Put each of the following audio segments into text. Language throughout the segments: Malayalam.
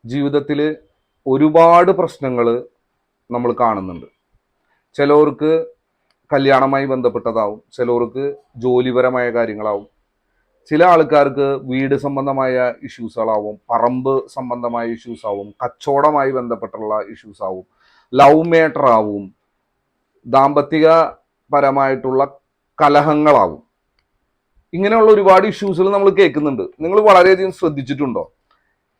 ജീവിതത്തിൽ ഒരുപാട് പ്രശ്നങ്ങൾ നമ്മൾ കാണുന്നുണ്ട്. ചിലവർക്ക് കല്യാണമായി ബന്ധപ്പെട്ടതാവും, ചിലവർക്ക് ജോലിപരമായ കാര്യങ്ങളാവും, ചില ആൾക്കാർക്ക് വീട് സംബന്ധമായ ഇഷ്യൂസുകളാവും, പറമ്പ് സംബന്ധമായ ഇഷ്യൂസ് ആവും, കച്ചവടമായി ബന്ധപ്പെട്ടുള്ള ഇഷ്യൂസ് ആവും, ലവ് മേറ്റർ ആവും, ദാമ്പത്തിക പരമായിട്ടുള്ള കലഹങ്ങളാവും. ഇങ്ങനെയുള്ള ഒരുപാട് ഇഷ്യൂസുകൾ നമ്മൾ കേൾക്കുന്നുണ്ട്. നിങ്ങൾ വളരെയധികം ശ്രദ്ധിച്ചിട്ടുണ്ടോ?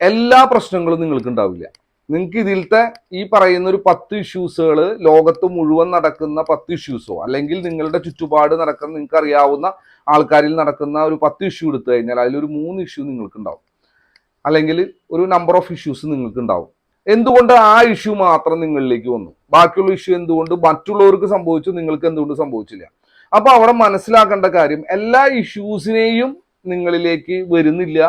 എല്ലാ പ്രശ്നങ്ങളും നിങ്ങൾക്ക് ഉണ്ടാവില്ല. നിങ്ങൾക്ക് ഇതിലത്തെ ഈ പറയുന്ന ഒരു 10 ഇഷ്യൂസുകൾ, ലോകത്ത് മുഴുവൻ നടക്കുന്ന 10 ഇഷ്യൂസോ അല്ലെങ്കിൽ നിങ്ങളുടെ ചുറ്റുപാട് നടക്കുന്ന നിങ്ങൾക്ക് അറിയാവുന്ന ആൾക്കാരിൽ നടക്കുന്ന ഒരു 10 ഇഷ്യൂ എടുത്തു കഴിഞ്ഞാൽ അതിലൊരു 3 ഇഷ്യൂ നിങ്ങൾക്ക് ഉണ്ടാവും, അല്ലെങ്കിൽ ഒരു നമ്പർ ഓഫ് ഇഷ്യൂസ് നിങ്ങൾക്ക് ഉണ്ടാവും. എന്തുകൊണ്ട് ആ ഇഷ്യൂ മാത്രം നിങ്ങളിലേക്ക് വന്നു? ബാക്കിയുള്ള ഇഷ്യൂ എന്തുകൊണ്ട് മറ്റുള്ളവർക്ക് സംഭവിച്ചു, നിങ്ങൾക്ക് എന്തുകൊണ്ട് സംഭവിച്ചില്ല? അപ്പൊ അവിടെ മനസ്സിലാക്കേണ്ട കാര്യം, എല്ലാ ഇഷ്യൂസിനെയും നിങ്ങളിലേക്ക് വരുന്നില്ല,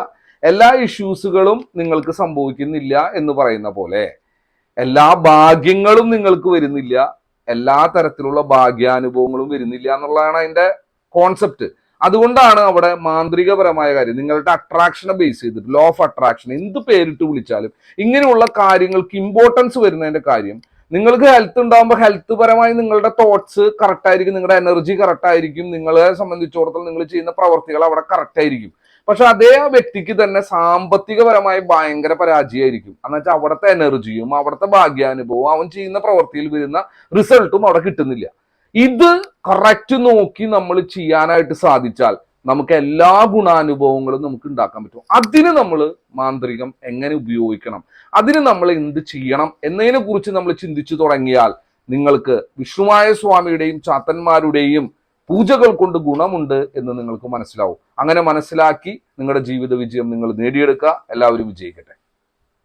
എല്ലാ ഇഷ്യൂസുകളും നിങ്ങൾക്ക് സംഭവിക്കുന്നില്ല എന്ന് പറയുന്ന പോലെ എല്ലാ ഭാഗ്യങ്ങളും നിങ്ങൾക്ക് വരുന്നില്ല, എല്ലാ തരത്തിലുള്ള ഭാഗ്യാനുഭവങ്ങളും വരുന്നില്ല എന്നുള്ളതാണ് അതിന്റെ കോൺസെപ്റ്റ്. അതുകൊണ്ടാണ് അവിടെ മാന്ത്രികപരമായ കാര്യം, നിങ്ങളുടെ അട്രാക്ഷനെ ബേസ് ചെയ്തിട്ട്, ലോ ഓഫ് അട്രാക്ഷൻ എന്ത് പേരിട്ട് വിളിച്ചാലും ഇങ്ങനെയുള്ള കാര്യങ്ങൾക്ക് ഇമ്പോർട്ടൻസ് വരുന്നതിന്റെ കാര്യം, നിങ്ങൾക്ക് ഹെൽത്ത് ഉണ്ടാകുമ്പോൾ ഹെൽത്ത് പരമായി നിങ്ങളുടെ തോട്ട്സ് കറക്റ്റ് ആയിരിക്കും, നിങ്ങളുടെ എനർജി കറക്റ്റ് ആയിരിക്കും, നിങ്ങളെ സംബന്ധിച്ചിടത്തോളം നിങ്ങൾ ചെയ്യുന്ന പ്രവർത്തികൾ അവിടെ കറക്റ്റ് ആയിരിക്കും. പക്ഷെ അതേ വ്യക്തിക്ക് തന്നെ സാമ്പത്തികപരമായി ഭയങ്കര പരാജയമായിരിക്കും. എന്നുവെച്ചാൽ അവിടുത്തെ എനർജിയും അവിടുത്തെ ഭാഗ്യാനുഭവവും അവൻ ചെയ്യുന്ന പ്രവൃത്തിയിൽ വരുന്ന റിസൾട്ടും അവിടെ കിട്ടുന്നില്ല. ഇത് കറക്റ്റ് നോക്കി നമ്മൾ ചെയ്യാനായിട്ട് സാധിച്ചാൽ നമുക്ക് എല്ലാ ഗുണാനുഭവങ്ങളും നമുക്ക് ഉണ്ടാക്കാൻ പറ്റും. അതിന് നമ്മൾ മാന്ത്രികം എങ്ങനെ ഉപയോഗിക്കണം, അതിന് നമ്മൾ എന്ത് ചെയ്യണം എന്നതിനെ കുറിച്ച് നമ്മൾ ചിന്തിച്ചു തുടങ്ങിയാൽ നിങ്ങൾക്ക് വിഷ്ണുമായ സ്വാമിയുടെയും ചാത്തന്മാരുടെയും പൂജകൾ കൊണ്ട് ഗുണമുണ്ട് എന്ന് നിങ്ങൾക്ക് മനസ്സിലാവും. അങ്ങനെ മനസ്സിലാക്കി നിങ്ങളുടെ ജീവിത വിജയം നിങ്ങൾ നേടിയെടുക്കുക. എല്ലാവരും വിജയിക്കട്ടെ.